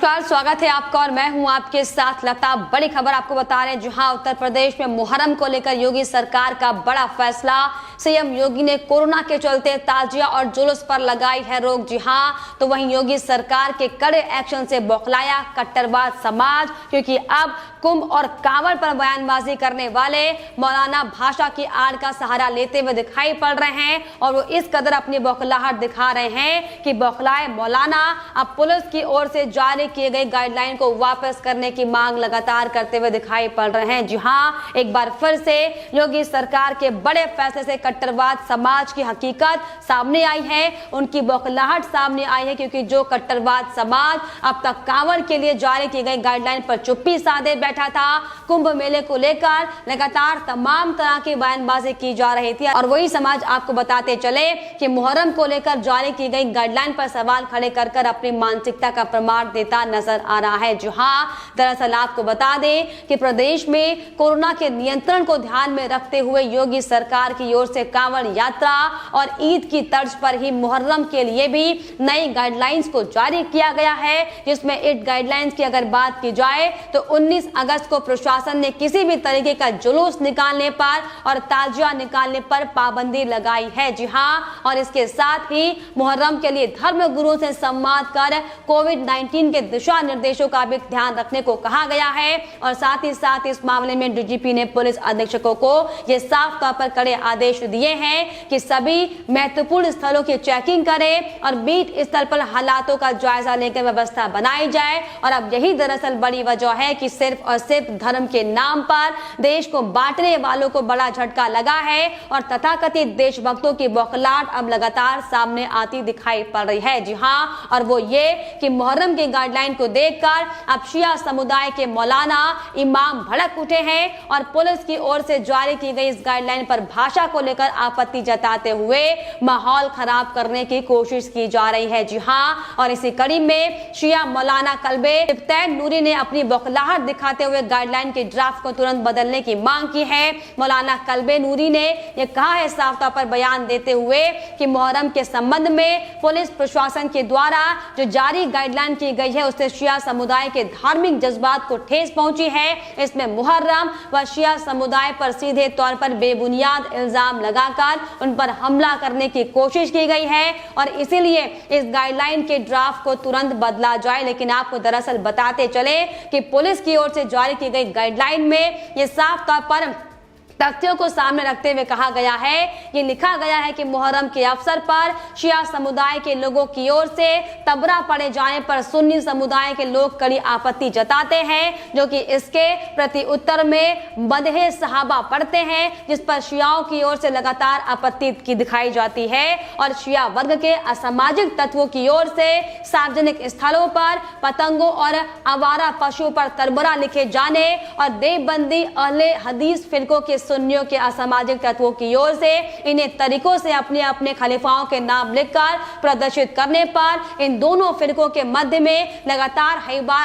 नमस्कार, स्वागत है आपका और मैं हूं आपके साथ लता। बड़ी खबर आपको बता रहे हैं, जहां उत्तर प्रदेश में मुहर्रम को लेकर योगी सरकार का बड़ा फैसला। सीएम योगी ने कोरोना के चलते ताजिया और जुलूस पर लगाई है रोक। जी हां, तो वहीं योगी सरकार के कड़े एक्शन से बौखलाया कट्टरवाद समाज, क्योंकि अब कुंभ और कांवड़ पर बयानबाजी करने वाले मौलाना भाषा की आड़ का सहारा लेते हुए दिखाई पड़ रहे हैं और वो इस कदर अपनी बौखलाहट दिखा रहे हैं कि बौखलाए मौलाना अब पुलिस की ओर से जारी किए गए गाइडलाइन को वापस करने की मांग लगातार करते हुए दिखाई पड़ रहे हैं। जी हां, एक बार फिर से योगी सरकार के बड़े फैसले से कट्टरवाद समाज की हकीकत सामने आई है, उनकी बौखलाहट सामने आई है, क्योंकि जो कट्टरवाद समाज अब तक कांवड़ के लिए जारी की गई गाइडलाइन पर चुप्पी साधे बैठा था, कुंभ मेले को लेकर लगातार तमाम तरह की बयानबाजी की जा रही थी और वही समाज आपको बताते चले कि मुहर्रम को लेकर जारी की गई गाइडलाइन पर सवाल खड़े कर अपनी मानसिकता का प्रमाण देता नजर आ रहा है। जो हाँ, दरअसल आपको बता दें कि प्रदेश में कोरोना के नियंत्रण को ध्यान में रखते हुए योगी सरकार की ओर से कांवड़ यात्रा और ईद की तर्ज पर ही मुहर्रम के लिए भी नई गाइडलाइंस को जारी किया गया है, जिसमें ईद गाइडलाइंस की अगर बात की जाए तो 19 अगस्त को प्रशासन ने किसी भी तरीके का जुलूस निकालने पर और ताजिया निकालने पर पाबंदी लगाई है। जी हाँ, और इसके साथ ही मुहर्रम के लिए धर्म गुरुओं से संवाद कर कोविड-19 के दिशा निर्देशों का भी ध्यान रखने को कहा गया है और साथ ही साथ इस मामले में डीजीपी ने पुलिस अधीक्षकों को ये साफ तौर पर कड़े आदेश दिए हैं कि सभी महत्वपूर्ण स्थलों की चेकिंग करें और बीट स्थल पर हालातों का जायजा लेकर व्यवस्था बनाई जाए। और अब यही दरअसल बड़ी वजह है कि सिर्फ और सिर्फ धर्म के नाम पर देश को बांटने वालों को बड़ा झटका लगा है और तथाकथित देशभक्तों की बौखलाहट अब लगातार सामने आती दिखाई पड़ रही है। जी हाँ, और वो ये कि मुहर्रम की गाइडलाइन को देखकर अब शिया समुदाय के मौलाना इमाम भड़क उठे हैं और पुलिस की ओर से जारी की गई इस गाइडलाइन पर भाषा को लेकर आपत्ति जताते हुए माहौल खराब करने की कोशिश की जा रही है। जी हाँ, और इसी कड़ी में शिया मौलाना कल्बे इफ्तैन नूरी ने अपनी बौखलाहट दिखाते हुए गाइडलाइन के ड्राफ्ट को तुरंत बदलने की मांग की है। मौलाना कल्बे नूरी ने यह कहा है साफ तौर पर बयान देते हुए कि मुहर्रम के संबंध में पुलिस प्रशासन के द्वारा जो जारी गाइडलाइन की गई है उससे शिया समुदाय के धार्मिक जज्बात को ठेस पहुंची है। इसमें मुहर्रम व शिया समुदाय पर सीधे तौर पर बेबुनियाद इल्जाम लगाकर उन पर हमला करने की कोशिश की गई है और इसीलिए इस गाइडलाइन के ड्राफ्ट को तुरंत बदला जाए। लेकिन आपको दरअसल बताते चले कि पुलिस की ओर से जारी की गई गाइडलाइन में यह साफ तौर पर तथ्यों को सामने रखते हुए कहा गया है, ये लिखा गया है कि मुहर्रम के अवसर पर शिया समुदाय के लोगों की ओर से तबरा पड़े जाने पर सुन्नी समुदाय के लोग कड़ी आपत्ति जताते हैं, जो कि इसके प्रति उत्तर में मदहे सहाबा पढ़ते हैं, जिस पर शियाओं की ओर से लगातार आपत्ति की दिखाई जाती है और शिया वर्ग के असामाजिक तत्वों की ओर से सार्वजनिक स्थलों पर पतंगों और आवारा पशुओं पर तरबरा लिखे जाने और देवबंदी अहले हदीस फिरकों के सुन्नियों के असामाजिक तत्वों की ओर से इन्हें तरीकों से अपने अपने खलीफाओं के नाम लिखकर प्रदर्शित करने पर इन दोनों फिरकों के मध्य में लगातार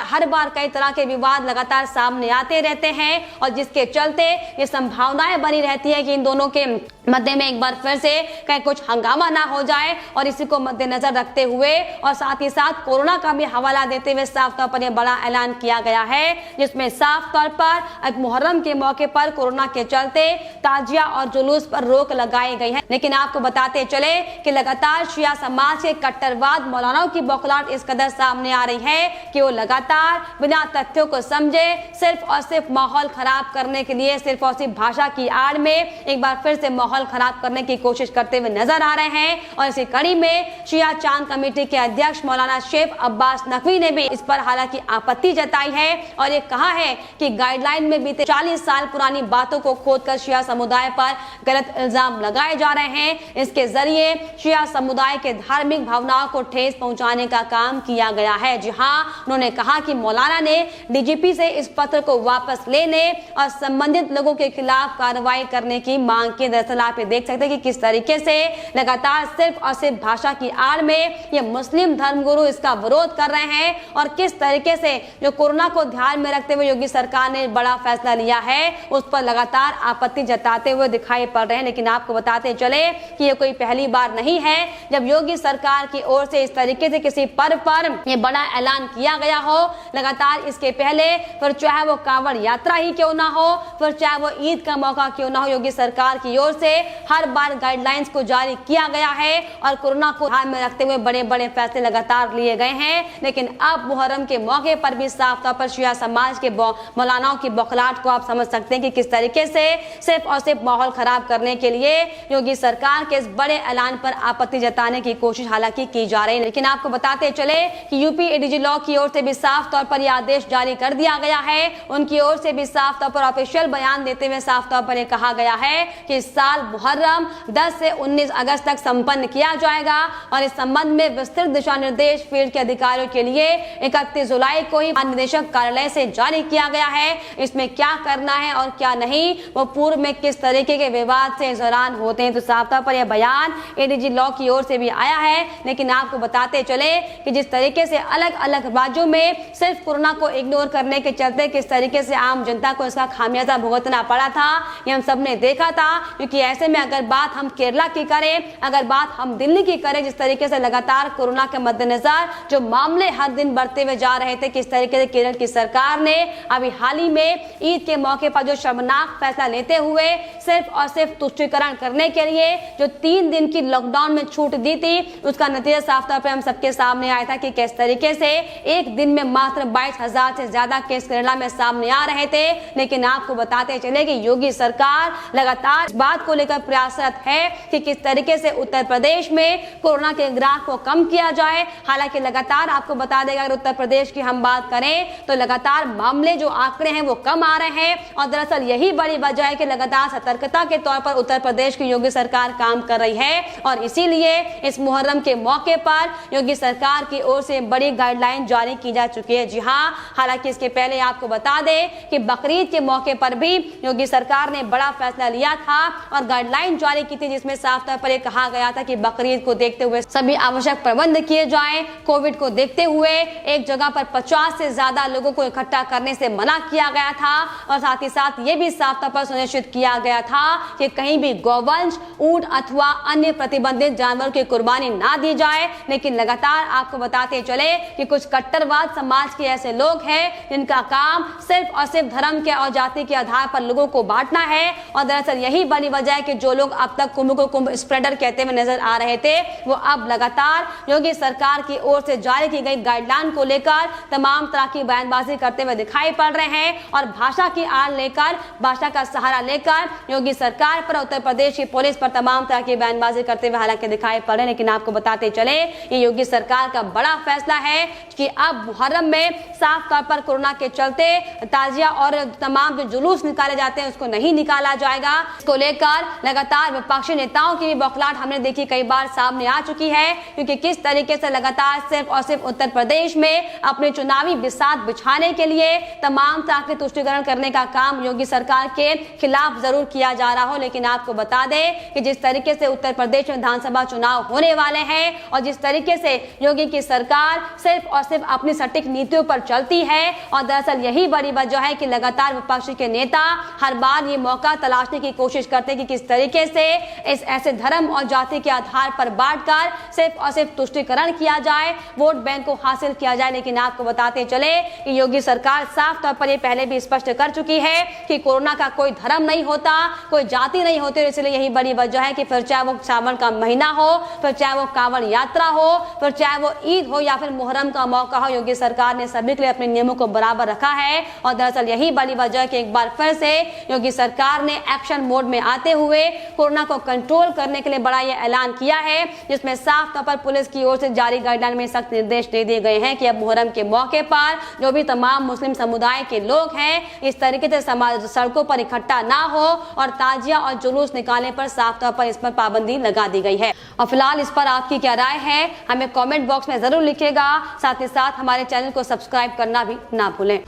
हर बार कई तरह के विवाद लगातार सामने आते रहते हैं और जिसके चलते ये संभावनाएं बनी रहती है कि इन दोनों के मध्य में एक बार फिर से कहीं कुछ हंगामा ना हो जाए। और इसी को मद्देनजर रखते हुए और साथ ही साथ कोरोना का भी हवाला देते हुए साफ तौर पर यह बड़ा ऐलान किया गया है, जिसमें साफ तौर पर मुहर्रम के मौके पर कोरोना के चलते ताजिया और जुलूस पर रोक लगाई गई है। लेकिन आपको बताते चले कि लगातार शिया समाज के कट्टरवाद मौलानाओं की बौखलाहट इस कदर सामने आ रही है कि वो लगातार बिना तथ्यों को समझे सिर्फ और सिर्फ माहौल खराब करने के लिए सिर्फ और सिर्फ भाषा की आड़ में एक बार फिर से माहौल खराब करने की कोशिश करते हुए नजर आ रहे हैं। और इसी कड़ी में शिया चांद कमेटी के अध्यक्ष मौलाना शेख अब्बास नकवी ने भी इस पर हालांकि आपत्ति जताई है और ये कहा है कि गाइडलाइन में बीते 40 साल पुरानी बातों को खोदकर शिया समुदाय पर गलत इल्जाम लगाए जा रहे हैं। इसके जरिए शिया समुदाय के धार्मिक भावनाओं को ठेस पहुंचाने का काम किया गया है। जी हाँ, उन्होंने कहा कि मौलाना ने डीजीपी से इस पत्र को वापस लेने और संबंधित लोगों के खिलाफ कार्रवाई करने की मांग की। दरअसल आप ये देख सकते हैं कि किस तरीके से लगातार सिर्फ और सिर्फ भाषा की आड़ में ये मुस्लिम धर्मगुरु इसका विरोध कर रहे हैं और किस तरीके से जो कोरोना को ध्यान में रखते हुए योगी सरकार ने बड़ा फैसला लिया है उस पर लगातार आपत्ति जताते हुए दिखाई पड़ रहे हैं। लेकिन आपको बताते चले कि ये कोई पहली बार नहीं है जब योगी सरकार की ओर से इस तरीके से किसी पर्व पर ये बड़ा ऐलान किया गया हो। लगातार इसके पहले फिर चाहे वो कांवड़ यात्रा ही क्यों ना हो, फिर चाहे वो ईद का मौका क्यों ना हो, योगी सरकार की ओर से हर बार गाइडलाइंस को जारी किया गया है और कोरोना को ध्यान में रखते हुए बड़े बड़े फैसले लगातार लिए गए हैं। लेकिन अब मुहर्रम के मौके पर भी साफ तौर पर शिया समाज के मौलानाओं की बौखलाहट को आप समझ सकते हैं कि किस तरीके से सिर्फ और सिर्फ माहौल खराब करने के लिए योगी सरकार के इस बड़े ऐलान पर आपत्ति जताने की कोशिश हालांकि की जा रही है। लेकिन आपको बताते चले कि यूपी एडीजी लॉ की ओर से भी साफ तौर पर यह आदेश जारी कर दिया गया है। उनकी ओर से भी साफ तौर पर ऑफिशियल बयान देते हुए साफ तौर पर यह कहा गया है कि इस साल मुहर्रम 10 से 19 अगस्त तक संपन्न किया जाएगा और इस संबंध में विस्तृत दिशा निर्देश फील्ड के अधिकारियों के लिए 31 जुलाई को ही निदेशक कार्यालय से जारी किया गया है। इसमें क्या करना है और क्या नहीं, वो पूर्व में किस तरीके के विवाद से इस दौरान होते हैं, तो साफ तौर पर यह बयान एडीजी लॉ की ओर से भी आया है। लेकिन आपको बताते चले कि जिस तरीके से अलग अलग राज्यों में सिर्फ कोरोना को इग्नोर करने के चलते किस तरीके से आम जनता को इसका खामियाजा भुगतना पड़ा था, ये हम सब ने देखा था। क्योंकि ऐसे में अगर बात हम केरला की करें, अगर बात हम दिल्ली की करें, जिस तरीके से लगातार कोरोना के मद्देनजर जो मामले हर दिन बढ़ते हुए जा रहे थे, किस तरीके से केरल की सरकार ने अभी हाल ही में ईद के मौके पर जो शर्मनाक फैसला लेते हुए सिर्फ और सिर्फ तुष्टीकरण करने के लिए जो 3 दिन की लॉकडाउन में छूट दी थी, उसका नतीजा साफ तौर पर हम सबके सामने आया था कि किस तरीके से एक दिन में मात्र 22,000 से ज्यादा केस केरला में सामने आ रहे थे। लेकिन आपको बताते चले कि योगी सरकार लगातार इस बात को लेकर प्रयासरत है कि किस तरीके से उत्तर प्रदेश में कोरोना के ग्राफ को कम किया जाए। हालांकि लगातार आपको बता देगा, अगर उत्तर प्रदेश की हम बात करें तो लगातार मामले जो आंकड़े हैं वो कम आ रहे हैं और दरअसल यही बड़ी वजह है कि लगातार सतर्कता के तौर पर उत्तर प्रदेश की योगी सरकार काम कर रही है और इसीलिए इस मुहर्रम के मौके पर योगी सरकार की ओर से बड़ी गाइडलाइन जारी की जा चुकी है। जी हाँ, हालांकि इसके पहले आपको बता दें कि बकरीद के मौके पर भी योगी सरकार ने बड़ा फैसला लिया था और गाइडलाइन जारी की थी, जिसमें साफ तौर पर यह कहा गया था कि बकरीद को देखते हुए सभी आवश्यक प्रबंध किए जाएं। कोविड को देखते हुए एक जगह पर 50 से ज्यादा लोगों को इकट्ठा करने से मना किया गया था और साथ ही साथ ये भी साफ तौर पर सुनिश्चित किया गया था कि कहीं भी गौवंश, ऊंट अथवा अन्य प्रतिबंधित जानवर की कुर्बानी ना दी जाए। लेकिन लगातार आपको बताते चले कि कुछ कट्टरवाद समाज के ऐसे लोग हैं जिनका काम सिर्फ और सिर्फ धर्म के और जाति के आधार पर लोगों को बांटना है और दरअसल यही बड़ी वजह है कि जो लोग अब तक कुंभ को कुंभ स्प्रेडर कहते हुए नजर आ रहे थे, वो अब लगातार योगी सरकार की ओर से जारी की गई गाइडलाइन को लेकर तमाम तरह की बयानबाजी करते हुए दिखाई पड़ रहे हैं और भाषा की आड़ लेकर, भाषा का सहारा लेकर योगी सरकार पर, उत्तर प्रदेश की पुलिस पर तमाम तरह की बयानबाजी करते हुए हालांकि दिखाई पड़ रहे हैं। लेकिन आपको बताते चले ये योगी सरकार का बड़ा फैसला है कि अब मुहर्रम में साफ तौर पर कोरोना के चलते ताजिया और तमाम जो जुलूस निकाले जाते हैं उसको नहीं निकाला जाएगा। इसको लेकर लगातार विपक्षी नेताओं की भी बौखलाहट हमने देखी कई बार सामने आ चुकी है, क्योंकि किस तरीके से लगातार सिर्फ और सिर्फ उत्तर प्रदेश में अपने चुनावी बिसात बिछाने के लिए तमाम तरह के तुष्टीकरण करने का काम योगी सरकार के खिलाफ जरूर किया जा रहा हो। लेकिन आपको बता दें कि जिस तरीके से उत्तर प्रदेश में विधानसभा चुनाव होने वाले हैं और जिस तरीके से योगी की सरकार सिर्फ और सिर्फ अपनी सटीक नीतियों पर चलती है और दरअसल यही बड़ी वजह है कि लगातार विपक्ष के नेता हर बार ये मौका तलाशने की कोशिश करते हैं कि किस तरीके से इस ऐसे धर्म और जाति के आधार पर बांटकर सिर्फ और सिर्फ तुष्टीकरण किया जाए, वोट बैंक को हासिल किया जाए। लेकिन आपको बताते चले कि योगी सरकार साफ तौर पर ये पहले भी स्पष्ट कर चुकी है कि कोरोना का कोई धर्म नहीं होता, कोई जाति नहीं होती, इसलिए यही बड़ी वजह है कि फिर चाहे वो सावन का महीना हो, फिर चाहे वो कांवड़ यात्रा हो, फिर चाहे वो ईद हो या फिर मुहर्रम का मौका हो, योगी सरकार ने सभी के लिए अपने नियमों को बराबर रखा है। और दरअसल यही बड़ी वजह है कि एक बार फिर से योगी सरकार ने एक्शन मोड में आते हुए कोरोना को कंट्रोल करने के लिए बड़ा ये ऐलान किया है, जिसमें साफ तौर पर पुलिस की ओर से जारी गाइडलाइन में सख्त निर्देश दे दिए गए हैं कि अब मुहर्रम के मौके पर जो भी तमाम मुस्लिम समुदाय के लोग हैं इस तरीके से सड़कों पर इकट्ठा ना हो और ताजिया और जुलूस निकालने पर साफ तौर पर इस पर पाबंदी लगा दी गई है। और फिलहाल इस पर आपकी क्या राय है हमें कमेंट बॉक्स में जरूर लिखिएगा। साथ ही साथ हमारे चैनल को सब्सक्राइब करना भी ना भूलें।